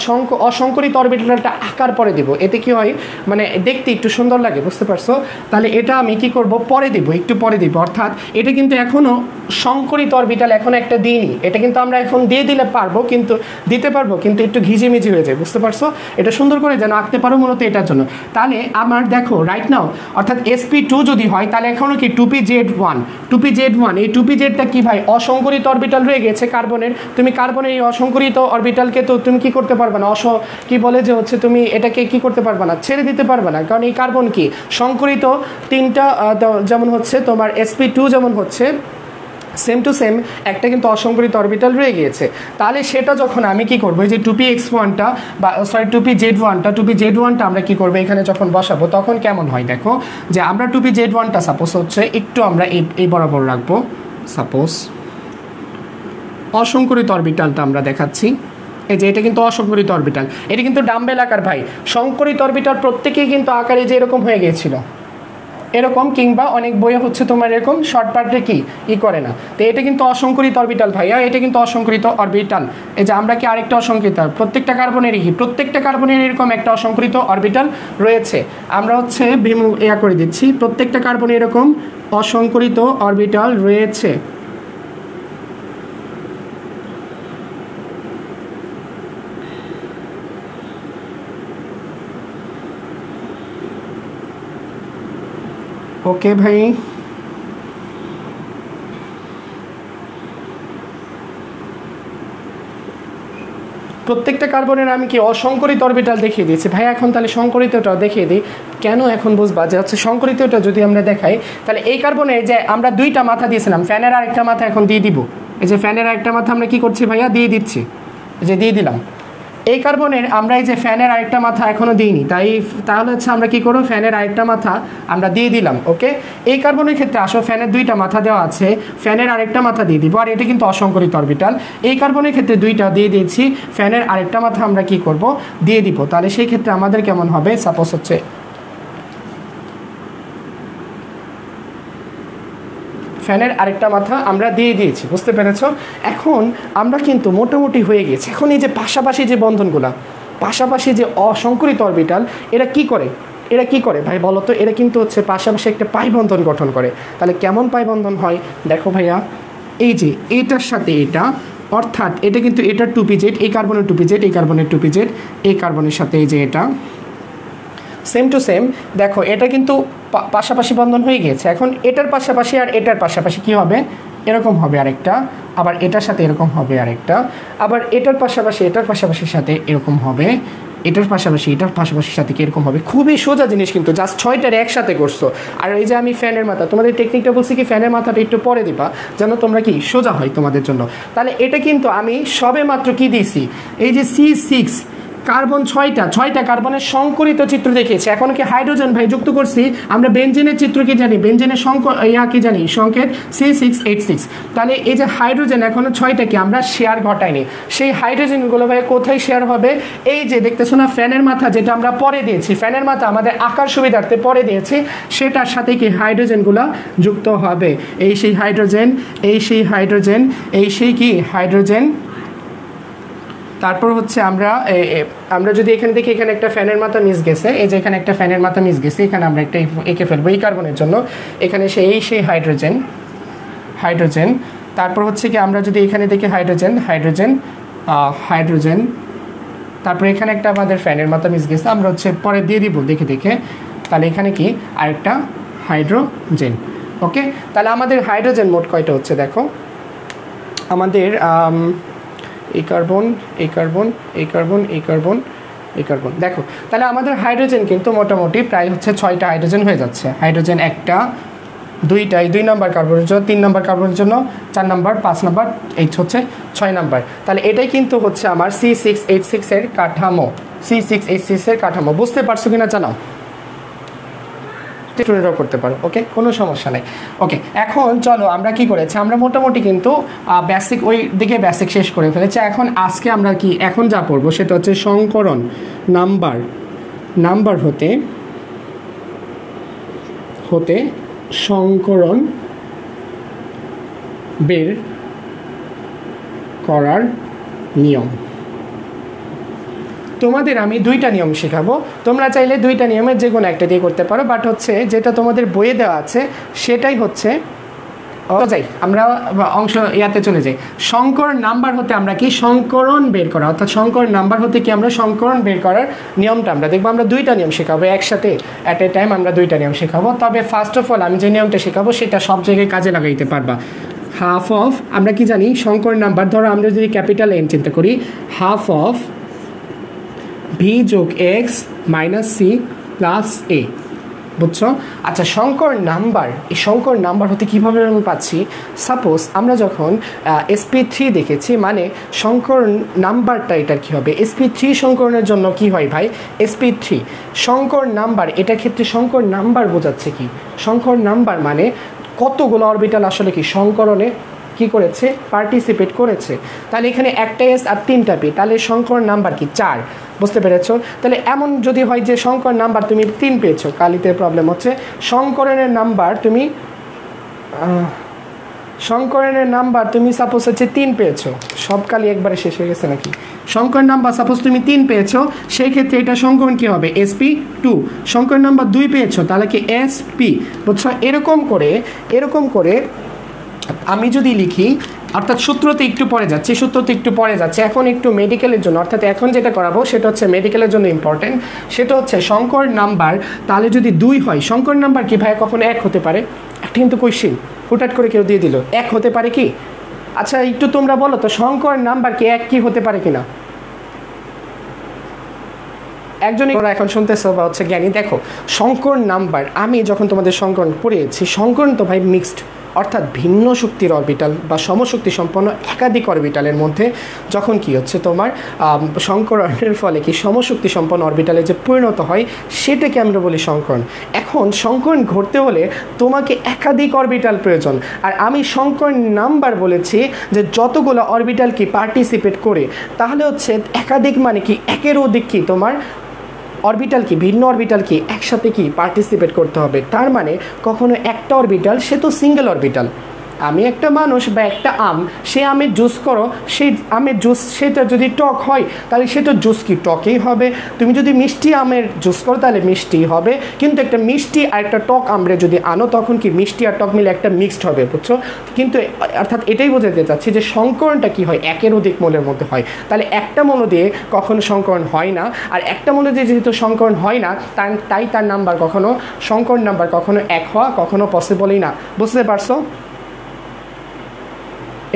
S1: অসংকরিত অরবিটালটা আকার পরে দিব। এতে কি হয়, মানে দেখতে একটু সুন্দর লাগে, বুঝতে পারছো। তাহলে এটা আমি কি করব, পরে দিব, একটু পরে দিব। অর্থাৎ এটা কিন্তু এখনও সংকরিত অরবিটাল এখন একটা দিইনি, এটা কিন্তু আমরা এখন দিয়ে দিলে পারবো, কিন্তু দিতে পারবো কিন্তু একটু ঘিজিমিজি হয়ে যায়, বুঝতে পারছো। এটা সুন্দর করে যেন আঁকতে পারো মূলত এটার জন্য। তাহলে আমার দেখো রাইট নাও, অর্থাৎ sp2 যদি হয় তাহলে এখনও কি 2pz1, এই 2pzটা কি ভাই, অসংকরিত অরবিটাল রয়ে গেছে কার্বনের। তুমি কার্বনের এই অসংকরিত অরবিটালকে তো তুমি কি করতে পারবে না, কি বলে যে হচ্ছে তুমি এটাকে কি করতে পারবে না, ছেড়ে দিতে পারবে না, কারণ এই কার্বন কি সংকরিত 3টা, যেমন হচ্ছে তোমার sp2 যেমন হচ্ছে সেম টু সেম একটা কিন্তু অসংকরিত অরবিটাল রয়ে গিয়েছে। তাহলে সেটা যখন আমি কি করবো, এই যে 2px1টা বা সরি 2pz1টা আমরা কি করবো এখানে যখন বসাবো তখন কেমন হয় দেখো, যে আমরা 2pz1টা সাপোজ হচ্ছে একটু আমরা এই বরাবর রাখবো। সাপোজ অসংকরিত অরবিটালটা আমরা দেখাচ্ছি, এই যে এটা কিন্তু অসংকরিত অরবিটাল, এটা কিন্তু ডাম্বেল আকার ভাই। সংকরিত অরবিটাল প্রত্যেকেই কিন্তু আকারে যে এরকম হয়ে গিয়েছিল, এরকম, কিংবা অনেক বইয়ে হচ্ছে তোমার এরকম শর্ট পার্টে কি করে না। তো এটা কিন্তু অসংকরিত অরবিটাল ভাইয়া, এটা কিন্তু অসংকরিত অরবিটাল। এই যে আমরা কি আরেকটা অসংকরিত, প্রত্যেকটা কার্বনেরই কি, প্রত্যেকটা কার্বনের এরকম একটা অসংকরিত অরবিটাল রয়েছে। আমরা হচ্ছে করে দিচ্ছি, প্রত্যেকটা কার্বনে এরকম অসংকরিত অরবিটাল রয়েছে। ওকে ভাই, প্রত্যেকটা কার্বনের আমি কি অসংকরিত অরবিটাল দেখিয়ে দিয়েছি ভাই। এখন তাহলে সংকরিতটাও দেখিয়ে দিই, কেন এখন বুঝবা যে হচ্ছে সংকরিতটা যদি আমরা দেখাই, তাহলে এই কার্বনে যে আমরা 2টা মাথা দিয়েছিলাম, ফ্যানের আরেকটা মাথা এখন দিয়ে দিব। এই যে ফ্যানের আরেকটা মাথা আমরা কি করছি ভাইয়া, দিয়ে দিচ্ছি, যে দিয়ে দিলাম। এই কার্বনের আমরা এই যে ফ্যানের আরেকটা মাথা এখনও দিইনি, তাহলে হচ্ছে আমরা কি করব, ফ্যানের আরেকটা মাথা আমরা দিয়ে দিলাম। ওকে এই কার্বনের ক্ষেত্রে আসো, ফ্যানের 2টা মাথা দেওয়া আছে, ফ্যানের আরেকটা মাথা দিয়ে দিব, আর এটা কিন্তু অসংকরিত অরবিটাল। এই কার্বনের ক্ষেত্রে 2টা দিয়ে দিয়েছি, ফ্যানের আরেকটা মাথা আমরা কি করব, দিয়ে দিব। তাহলে সেই ক্ষেত্রে আমাদের কেমন হবে, সাপোজ হচ্ছে ফ্যানের আরেকটা মাথা আমরা দিয়ে দিয়েছি, বুঝতে পেরেছো। এখন আমরা কিন্তু মোটামুটি হয়ে গেছে। এখন এই যে পাশাপাশি যে বন্ধনগুলা, পাশাপাশি যে অসংকরিত অরবিটাল, এরা কি করে ভাই বলো তো, এরা কিন্তু হচ্ছে পাশাপাশি একটা পাই বন্ধন গঠন করে। তাহলে কেমন পাই বন্ধন হয় দেখো ভাইয়া, এই যে এটার সাথে এটা, অর্থাৎ এটা কিন্তু এটার 2pz, এই কার্বনের 2pz, এই কার্বনের 2pz, এই কার্বনের সাথে এই যে এটা সেম টু সেম দেখো এটা কিন্তু পাশাপাশি বন্ধন হয়ে গিয়েছে। এখন এটার পাশাপাশি আর এটার পাশাপাশি কি হবে, এরকম হবে আরেকটা, আবার এটার সাথে এরকম হবে আরেকটা, আবার এটার পাশাপাশি এটার পাশাপাশির সাথে এরকম হবে, এটার পাশাপাশি এটার পাশাপাশির সাথে কীরকম হবে। খুবই সোজা জিনিস, কিন্তু জাস্ট 6টার একসাথে করছো। আর এই যে আমি ফ্যানের মাথা, তোমাদের টেকনিকটা বলছি কি ফ্যানের মাথাটা একটু পরে দিবা যেন তোমরা কি সোজা হয় তোমাদের জন্য। তাহলে এটা কিন্তু আমি সবে মাত্র কি দিয়েছি, এই যে C6 কার্বন 6টা কার্বনের সংকরিত চিত্র দেখিয়েছি। এখন কি হাইড্রোজেন ভাই যুক্ত করছি, আমরা বেনজিনের চিত্র কি জানি, বেনজিনের কি জানি সংকেত C6H6। তাহলে এই যে হাইড্রোজেন এখনো 6টাকে আমরা শেয়ার ঘটাইনি, সেই হাইড্রোজেনগুলো ভাই কোথায় শেয়ার হবে, এই যে দেখতেছো না ফ্যানের মাথা, যেটা আমরা পরে দিয়েছি, ফ্যানের মাথা আমাদের আকার সুবিধার্থে পরে দিয়েছি, সেটার সাথে কি হাইড্রোজেনগুলো যুক্ত হবে। এই সেই হাইড্রোজেন, এই সেই হাইড্রোজেন, এই সেই কি হাইড্রোজেন। তারপর হচ্ছে আমরা যদি এখানে দেখি, এখানে একটা ফ্যানের মাথা মিস গেছে, এই যে এখানে একটা ফ্যানের মাথা মিস গেছে, এখানে আমরা একটা এঁকে ফেলবো এই কার্বনের জন্য। এখানে সেই হাইড্রোজেন। তারপর হচ্ছে কি আমরা যদি এখানে দেখি হাইড্রোজেন, তারপর এখানে একটা আমাদের ফ্যানের মাথা মিস গেছে, আমরা হচ্ছে পরে দিয়ে দিব দেখে। তাহলে এখানে কি আরেকটা হাইড্রোজেন। ওকে, তাহলে আমাদের হাইড্রোজেন মোট কয়টা হচ্ছে দেখো, আমাদের এই কার্বন দেখো। তাহলে আমাদের হাইড্রোজেন কিন্তু মোটামুটি প্রায় হচ্ছে 6টা হাইড্রোজেন হয়ে যাচ্ছে। হাইড্রোজেন 1টা 2টা, 2 নম্বর কার্বনের জন্য, 3 নম্বর কার্বনের জন্য 4 নম্বর, 5 নম্বর, এই হচ্ছে 6 নম্বর। তাহলে এটাই কিন্তু হচ্ছে আমার C6H6 এর কাঠামো, C6H6 এর কাঠামো। বুঝতে পারছো কিনা জানাও, স্টুডেন্টরাও করতে পারো। ওকে, কোনো সমস্যা নেই। ওকে, এখন চলো আমরা কি করেছি, আমরা মোটামুটি কিন্তু বেসিক ওই দিকে বেসিক শেষ করে ফেলেছি। এখন আজকে আমরা এখন যা পড়বো সেটা হচ্ছে সংকরণ নাম্বার হতে সংকরণ বের করার নিয়ম। তোমাদের আমি 2টা নিয়ম শেখাবো, তোমরা চাইলে 2টা নিয়মের যে কোনো একটা দিয়ে করতে পারো, বাট হচ্ছে যেটা তোমাদের বইয়ে দেওয়া আছে সেটাই হচ্ছে আমরা অংশ ইয়াতে চলে যাই। সংকরণ নাম্বার হতে আমরা কি সংকরণ বের করা, অর্থাৎ সংকরণ নাম্বার হতে কি আমরা সংকরণ বের করার নিয়মটা আমরা দেখবো। আমরা 2টা নিয়ম শেখাবো একসাথে, অ্যাট এ টাইম আমরা 2টা নিয়ম শেখাবো। তবে ফার্স্ট অফ অল আমি যে নিয়মটা শেখাবো সেটা সব জায়গায় কাজে লাগাইতে পারবা। হাফ অফ, আমরা কি জানি সংকরণ নাম্বার, ধরো আমরা যদি ক্যাপিটাল N চিন্তা করি, হাফ অফ V যোগ X minus C plus A, বুঝছো? আচ্ছা, সংকরণ নাম্বার, এই সংকরণ নাম্বার হতে কীভাবে আমি পাচ্ছি, সাপোজ আমরা যখন sp3 দেখেছি, মানে সংকরণ নাম্বারটা এটার কী হবে, sp3 সংকরণের জন্য কি হয় ভাই, sp3 সংকরণ নাম্বার, এটার ক্ষেত্রে সংকরণ নাম্বার বোঝাচ্ছে কি, সংকরণ নাম্বার মানে কতগুলো অরবিটাল আসলে কি সংকরণে কি করেছে, পার্টিসিপেট করেছে। তাহলে এখানে একটা S আর 3টা P, তাহলে সংকরণ নাম্বার কি 4। বুঝতে পেরেছো? তাহলে এমন যদি হয় যে সংকরণ নাম্বার তুমি 3 পেয়েছো, কালিতে প্রবলেম হচ্ছে, সংকরণের নাম্বার তুমি সাপোজ হচ্ছে 3 পেয়েছো, সব কালি একবারে শেষ হয়ে গেছে নাকি, সংকরণ নাম্বার সাপোজ তুমি 3 পেয়েছো, সেই ক্ষেত্রে এটা সংকরণ কি হবে, sp2। সংকরণ নাম্বার 2 পেয়েছো, তাহলে কি sp। বুঝছো? এরকম করে আমি যদি লিখি, অর্থাৎ সূত্রতে একটু পরে যাচ্ছে, এখন একটু মেডিকেলের জন্য, অর্থাৎ এখন যেটা করাবো সেটা হচ্ছে মেডিকেলের জন্য ইম্পর্টেন্ট, সেটা হচ্ছে সংকরণ নাম্বার তাহলে যদি 2 হয়, সংকরণ নাম্বার কি ভাই কখনো 1 হতে পারে? একটা কিন্তু কোয়েশ্চেন হুটহাট করে কেউ দিয়ে দিল, 1 হতে পারে কি? আচ্ছা একটু তোমরা বলো তো, সংকরণ নাম্বার কি 1 কি হতে পারে কিনা? একজনই এখন শুনতেছো বা হচ্ছে জ্ঞানী, দেখো সংকরণ নাম্বার, আমি যখন তোমাদের সংকরণ পড়িয়েছি, সংকরণ তো ভাই মিক্সড, অর্থাৎ ভিন্ন শক্তির অরবিটাল বা সমশক্তি সম্পন্ন একাধিক অরবিটালের মধ্যে যখন কি হচ্ছে তোমার সংকরণের ফলে কি সমশক্তি সম্পন্ন অরবিটালে যে পরিণত হয়, সেটাকে আমরা বলি সংকরণ। এখন সংকরণ ঘটতে হলে তোমাকে একাধিক অরবিটাল প্রয়োজন, আর আমি সংকরণ নাম্বার বলেছি যে যতগুলো অরবিটাল কি পার্টিসিপেট করে, তাহলে হচ্ছে একাধিক মানে কি একের অধিক কি তোমার অরবিটাল কি ভিন্ন অরবিটাল কি একসাথে কি পার্টিসিপেট করতে হবে। তার মানে কখনো একটা অরবিটাল সে তো সিঙ্গেল অরবিটাল, আমি একটা মানুষ বা একটা আম, সে আমের জুস করো, সেই আমের জুস সেটা যদি টক হয় তাহলে সেটা জুস কি টকই হবে। তুমি যদি মিষ্টি আমের জুস করো তাহলে মিষ্টি হবে, কিন্তু একটা মিষ্টি আর একটা টক আমরে যদি আনো তখন কি মিষ্টি আর টক মিলে একটা মিক্সড হবে, বুঝছো। কিন্তু অর্থাৎ এটাই বোঝাতে চাচ্ছি যে সংকরণটা কি হয়, একের অধিক মৌলের মধ্যে হয়। তাহলে একটা মৌল দিয়ে কখনো সংকরণ হয় না, আর একটা মৌল দিয়ে যেহেতু সংকরণ হয় না তাই তার নাম্বার কখনো সংকরণ নাম্বার কখনো এক হওয়া কখনো পসিবলই না। বুঝতে পারছো?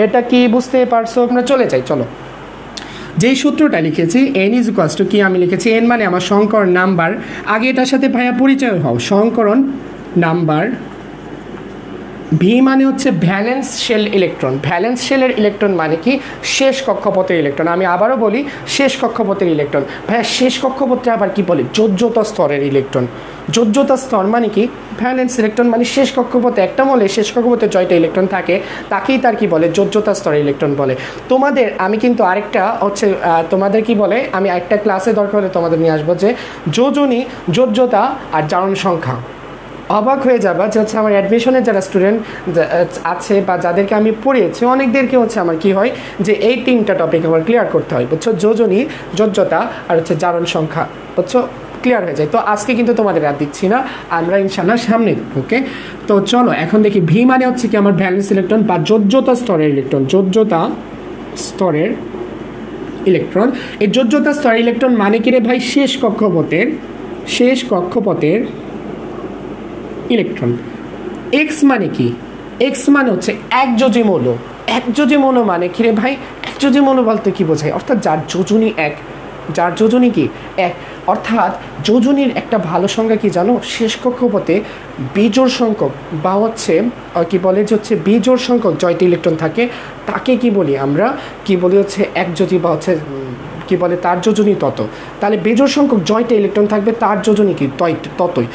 S1: এটা কি বুঝতে পারছো? আমরা চলে যাই, চলো। যেই সূত্রটা লিখেছি n ইজ ইকুয়ালস টু কি, আমি লিখেছি n মানে আমার সংকরণ নাম্বার। আগে এটার সাথে ভাইয়া পরিচয় হও, সংকরণ নাম্বার। ভি মানে হচ্ছে ভ্যালেন্স শেল ইলেকট্রন। ভ্যালেন্স শেলের ইলেকট্রন মানে কি, শেষ কক্ষপথের ইলেকট্রন। আমি আবারও বলি, শেষ কক্ষপথের ইলেকট্রন। ভাইয়া শেষ কক্ষপথে আবার কি বলে, যোজ্যতা স্তরের ইলেকট্রন। যোজ্যতা স্তর মানে কি, ভ্যালেন্স ইলেকট্রন মানে শেষ কক্ষপথে একটা মৌলে শেষ কক্ষপথে জয়টা ইলেকট্রন থাকে তাকেই তার কি বলে, যোজ্যতা স্তরের ইলেকট্রন বলে। তোমাদের আমি কিন্তু আরেকটা হচ্ছে তোমাদের কি বলে, আমি একটা ক্লাসে দরকার হলে তোমাদের নিয়ে আসবো যে যোজনী, যোজ্যতা আর জারণ সংখ্যা। অবাক হয়ে যাবা যে হচ্ছে আমার অ্যাডমিশনের যারা স্টুডেন্ট আছে বা যাদেরকে আমি পড়িয়েছি অনেকদেরকে হচ্ছে আমার কি হয় যে এই তিনটা টপিক আমার ক্লিয়ার করতে হয়, বুঝছো। যোজনী, যোজ্যতা আর হচ্ছে জারণ সংখ্যা, বুঝছো, ক্লিয়ার হয়ে যায়। তো আজকে কিন্তু তোমাদের আর দিচ্ছি না, আমরা ইনশাল্লাহ সামনে। ওকে, তো চলো এখন দেখি। ভি মানে হচ্ছে কি আমার ভ্যালেন্স ইলেকট্রন বা যোজ্যতা স্তরের ইলেকট্রন। যোজ্যতা স্তরের ইলেকট্রন। এই যোজ্যতা স্তরের ইলেকট্রন মানে কি রে ভাই, শেষ কক্ষপথের ইলেকট্রন। এক্স মানে কি, এক্স মানে হচ্ছে একযোজী মৌল। একযোজী মৌল মানে কি রে ভাই, একযোজী মৌল বলতে কি বোঝায়, অর্থাৎ যার যোজনী এক, যার যোজনী কি এক। অর্থাৎ যোজনীর একটা ভালো সংজ্ঞা কি জানো, শেষ কক্ষপথে বিজোড় সংখ্যক বা হচ্ছে কি বলে যে হচ্ছে বিজোড় সংখ্যক জয়টি ইলেকট্রন থাকে তাকে কি বলি আমরা, কি বলি হচ্ছে একযোজী বা হচ্ছে কি বলে তার যোজনী তত। তাহলে বিজোড় সংখ্যক জয়টা ইলেকট্রন থাকবে তার যোজনী কি ততই।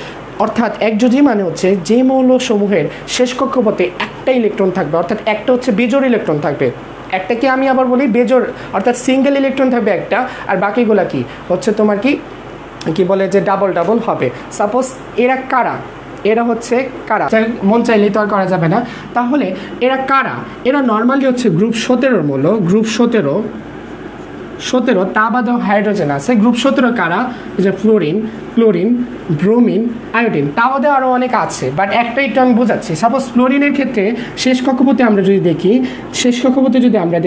S1: অর্থাৎ একযোজী মানে হচ্ছে যে মৌলসমূহের শেষ কক্ষপথে একটা ইলেকট্রন থাকবে, অর্থাৎ একটা হচ্ছে বিজোড় ইলেকট্রন থাকবে, একটাকে আমি আবার বলি বেজোড়, অর্থাৎ সিঙ্গেল ইলেকট্রন থাকবে একটা, আর বাকিগুলা কি হচ্ছে তোমার কি বলে যে ডাবল ডাবল হবে। সাপোজ এরা কারা, এরা হচ্ছে কারা, মন চাইলেই তো আর করা যাবে না। তাহলে এরা কারা, এরা নর্মালি হচ্ছে গ্রুপ 17 মৌল। গ্রুপ 17 তা বাদেও হাইড্রোজেন আছে। গ্রুপ 17 কারা, যে ফ্লোরিন, ক্লোরিন, ব্রোমিন, আয়োডিন, তা বাদেও আরও অনেক আছে, বাট একটা একটু আমি বোঝাচ্ছি। সাপোজ ফ্লোরিনের ক্ষেত্রে শেষ কক্ষপথে আমরা যদি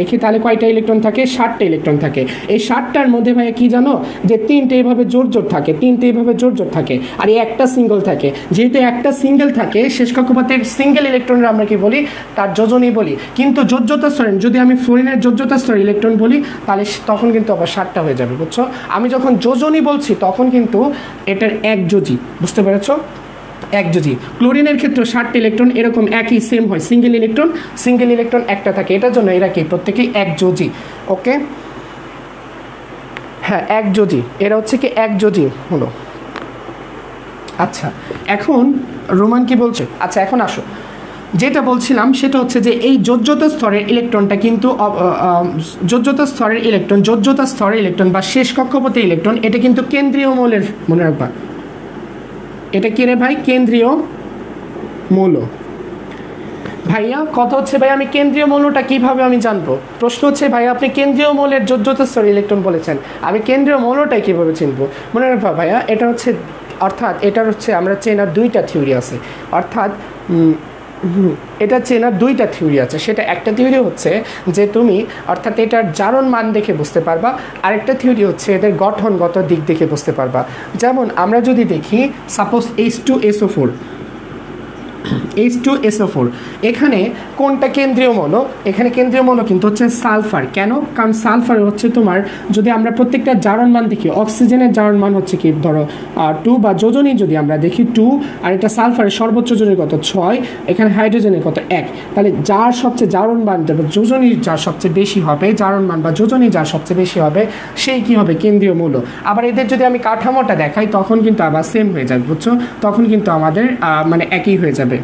S1: দেখি, তাহলে কয়টা ইলেকট্রন থাকে, 7টা ইলেকট্রন থাকে। এই 7টার মধ্যে ভাই কি জানো, যে 3টে এইভাবে জোর থাকে, আর এই একটা সিঙ্গেল থাকে। যেহেতু একটা সিঙ্গেল থাকে, শেষ কক্ষপথের সিঙ্গেল ইলেকট্রনের আমরা কি বলি, তার যোজনী বলি। কিন্তু যোজ্যতা স্তরে যদি আমি ফ্লোরিনের যোজ্যতা স্তরে ইলেকট্রন বলি তাহলে তখন কিন্তু আবার 7টা হয়ে যাবে, বুঝছো। আমি যখন যোজনী বলছি তখন কিন্তু এটার একযোজী, বুঝতে পেরেছো, একযোজী। ক্লোরিনের ক্ষেত্রে 7টা ইলেকট্রন এরকম একই সেম হয়, সিঙ্গেল ইলেকট্রন একটা থাকে, এটার জন্য এরা কি প্রত্যেকেই একযোজী। ওকে, হ্যাঁ একযোজী, এরা হচ্ছে কি একযোজী হলো। আচ্ছা এখন রোমান কি বলছে, আচ্ছা এখন আসো, যেটা বলছিলাম সেটা হচ্ছে যে এই যোজ্যতা স্তরের ইলেকট্রনটা কিন্তু যোজ্যতা স্তরের ইলেকট্রন বা শেষ কক্ষপথে ইলেকট্রন, এটা কিন্তু কেন্দ্রীয় মৌলের, মনে রাখবা এটা কি রে ভাই, কেন্দ্রীয় মৌল। ভাইয়া কথা হচ্ছে ভাই আমি কেন্দ্রীয় মৌলটা কিভাবে আমি জানবো, প্রশ্ন হচ্ছে ভাই আপনি কেন্দ্রীয় মৌলের যোজ্যতা স্তরের ইলেকট্রন বলেছেন, আমি কেন্দ্রীয় মৌলটাই কিভাবে চিনবো। মনে রাখবা ভাইয়া এটা হচ্ছে, অর্থাৎ এটার হচ্ছে আমরা চেনার 2টা থিওরি আছে, অর্থাৎ এটা চেনার 2টা থিওরি আছে। সেটা একটা থিওরি হচ্ছে যে তুমি অর্থাৎ এটার জারণ মান দেখে বুঝতে পারবা, আরেকটা থিওরি হচ্ছে এদের গঠনগত দিক দেখে বুঝতে পারবা। যেমন আমরা যদি দেখি সাপোজ H2SO4, এখানে কোনটা কেন্দ্রীয় মৌল, এখানে কেন্দ্রীয় মৌল কিন্তু হচ্ছে সালফার। কেন, কারণ সালফার হচ্ছে তোমার, যদি আমরা প্রত্যেকটা জারণ মান দেখি, অক্সিজেনের জারণ মান হচ্ছে কি ধরো 2, বা যোজনী যদি আমরা দেখি 2, আর এটা সালফারের সর্বোচ্চ যোজনী কত 6, এখানে হাইড্রোজেনের কত 1, তাহলে যার সবচেয়ে জারণ মান যোজনী যার সবচেয়ে বেশি হবে, জারণ মান বা যোজনী যার সবচেয়ে বেশি হবে সেই কি হবে, কেন্দ্রীয় মৌল। আবার এদের যদি আমি কাঠামোটা দেখাই তখন কিন্তু আবার সেম হয়ে যাবে, বুঝছো, তখন কিন্তু আমাদের মানে একই হয়ে যাবে।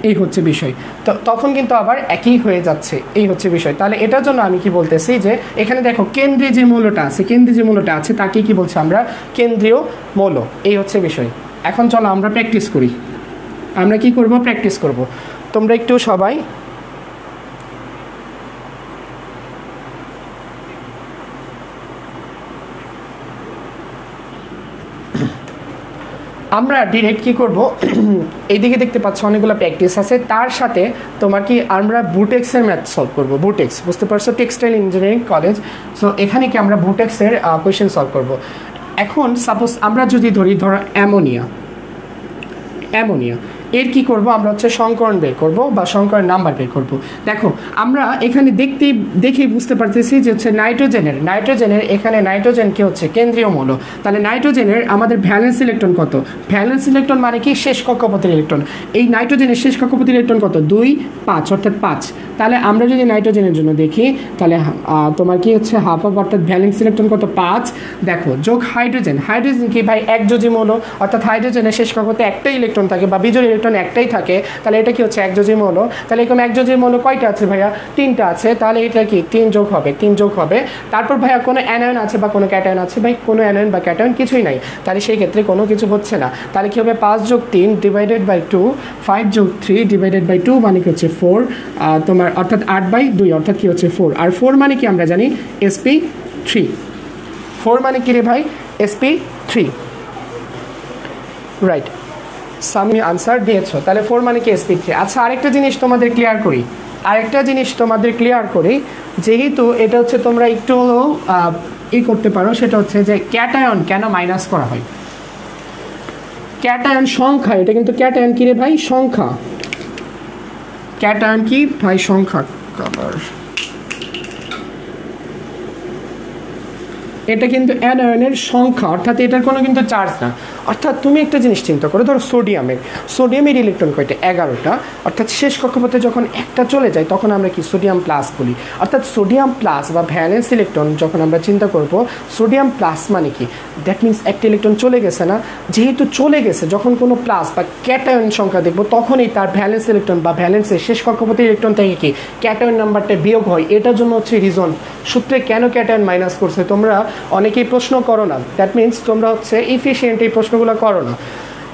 S1: এই হচ্ছে বিষয়। তো তখন কিন্তু আবার একই হয়ে যাচ্ছে, এই হচ্ছে বিষয়। তাহলে এটার জন্য আমি কি বলতেছি যে এখানে দেখো কেন্দ্রে যে মৌলটা আছে, কেন্দ্রে যে মৌলটা আছে তাকে কি বলছি আমরা, কেন্দ্রীয় মৌল। এই হচ্ছে বিষয়। এখন চলো আমরা প্র্যাকটিস করি। আমরা কি করব, প্র্যাকটিস করব। তোমরা একটু সবাই আমরা ডিরেক্ট কী করব, এইদিকে দেখতে পাচ্ছ অনেকগুলো প্র্যাকটিস আছে, তার সাথে তোমার কি আমরা বুটেক্সের ম্যাথ সলভ করব। বুটেক্স বুঝতে পারছো, টেক্সটাইল ইঞ্জিনিয়ারিং কলেজ। সো এখানে কি আমরা বুটেক্সের কোয়েশ্চেন সলভ করব। এখন সাপোজ আমরা যদি ধরি, ধরো অ্যামোনিয়া, অ্যামোনিয়া এর কি করব আমরা হচ্ছে সংকরণ বের করব বা সংকরণ নাম্বার বের করব। দেখো আমরা এখানে দেখেই বুঝতে পারতেছি যে হচ্ছে নাইট্রোজেনের এখানে নাইট্রোজেন কি হচ্ছে কেন্দ্রীয় মৌল। তাহলে নাইট্রোজেনের আমাদের ভ্যালেন্স ইলেকট্রন কত, ভ্যালেন্স ইলেকট্রন মানে কি শেষ কক্ষপথের ইলেকট্রন। এই নাইট্রোজেনের শেষ কক্ষপথের ইলেকট্রন কত, 2 5 অর্থাৎ 5। তাহলে আমরা যদি নাইট্রোজেনের জন্য দেখি তাহলে তোমার কি হচ্ছে হাফ অফ অর্থাৎ ভ্যালেন্স ইলেকট্রন কত 5। দেখো যোগ হাইড্রোজেন, হাইড্রোজেন কি ভাই একযোজী মৌল, অর্থাৎ হাইড্রোজেনের শেষ কক্ষপথে একটাই ইলেকট্রন থাকে বা বিজোড় ইলেকট্রন একটাই থাকে। তাহলে এটা কি হচ্ছে একযোজী মৌল। তাহলে এরকম একযোজী মৌল কয়টা আছে ভাইয়া, 3টা আছে। তাহলে এটা কি 3 যোগ হবে, 3 যোগ হবে। তারপর ভাইয়া কোনো অ্যানায়ন আছে বা কোনো ক্যাটায়ন আছে, ভাই কোনো অ্যানায়ন বা ক্যাটায়ন কিছুই নাই। তাহলে সেই ক্ষেত্রে কোনো কিছু হচ্ছে না। তাহলে কি হবে 5 যোগ 3 ডিভাইডেড বাই 2, 5 যোগ 3 ডিভাইডেড বাই 2 মানে কি হচ্ছে 4, তোমার অর্থাৎ 8/2 অর্থাৎ কি হচ্ছে 4। আর 4 মানে কি আমরা জানি sp3। 4 মানে কি রে ভাই, sp3, রাইট। সামি আনসার দিয়েছো। তাহলে 4 মানে কি sp3। আচ্ছা আরেকটা জিনিস তোমাদের ক্লিয়ার করি, যেহেতু এটা হচ্ছে তোমরা একটু করতে পারো, সেটা হচ্ছে যে ক্যাটায়ন কেন মাইনাস করা হয়। ক্যাটায়ন সংখ্যা, এটা কিন্তু ক্যাটায়ন কি রে ভাই, সংখ্যা। ক্যাটায়ন কি ভাই, সংখ্যা। কালার এটা কিন্তু অ্যানায়নের সংখ্যা, অর্থাৎ এটার কোনো কিন্তু চার্জ না। অর্থাৎ তুমি একটা জিনিস চিন্তা করো, ধরো সোডিয়ামের ইলেকট্রন কয়টা, 11টা। অর্থাৎ শেষ কক্ষপথে যখন একটা চলে যায় তখন আমরা কি সোডিয়াম প্লাস বলি। অর্থাৎ সোডিয়াম প্লাস বা ভ্যালেন্স ইলেকট্রন যখন আমরা চিন্তা করব, সোডিয়াম প্লাস মানে কি, দ্যাট মিনস একটা ইলেকট্রন চলে গেছে না। যেহেতু চলে গেছে, যখন কোনো প্লাস বা ক্যাটায়ন সংখ্যা দেখবো তখনই তার ভ্যালেন্স ইলেকট্রন বা ভ্যালেন্সের শেষ কক্ষপথের ইলেকট্রন থেকে কি ক্যাটায়ন নাম্বারটা বিয়োগ হয়। এটার জন্য হচ্ছে রিজন, সূত্রে কেন ক্যাটায়ন মাইনাস করছে। তোমরা অনেকেই প্রশ্ন করো না, দ্যাট মিনস তোমরা হচ্ছে এফিশিয়েন্ট এই প্রশ্নগুলো করো না।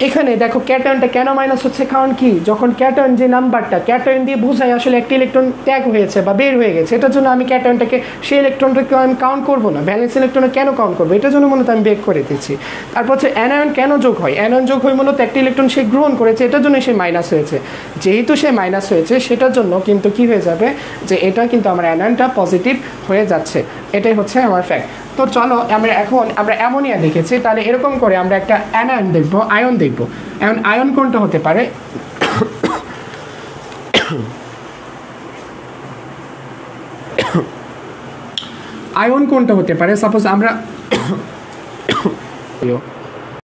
S1: এখানে দেখো ক্যাটায়নটা কেন মাইনাস হচ্ছে, কারণ কি যখন ক্যাটায়ন যে নাম্বারটা ক্যাটায়ন দিয়ে বোঝায় আসলে একটা ইলেকট্রন ত্যাগ হয়েছে বা বের হয়ে গেছে, এটার জন্য আমি ক্যাটায়নটাকে সেই ইলেকট্রনটাকে আমি কাউন্ট করবো না, ভ্যালেন্স ইলেকট্রনে কেন কাউন্ট করবো, এটার জন্য মূলত আমি বের করে দিচ্ছি। তারপর হচ্ছে অ্যানায়ন কেন যোগ হয়, অ্যানায়ন যোগ হয় মূলত একটা ইলেকট্রন সে গ্রহণ করেছে, এটার জন্য সে মাইনাস হয়েছে। যেহেতু সে মাইনাস হয়েছে সেটার জন্য কিন্তু কি হয়ে যাবে, যে এটা কিন্তু আমার অ্যানায়নটা পজিটিভ হয়ে যাচ্ছে। এটাই হচ্ছে আমার ফ্যাক্ট। তো চলো আমরা অ্যামোনিয়া দেখেছি, তাহলে এরকম করে আমরা একটা অ্যানায়ন দেখবো, আয়ন দেখবো। এখন আয়ন কোনটা হতে পারে, আয়ন কোনটা হতে পারে, সাপোজ আমরা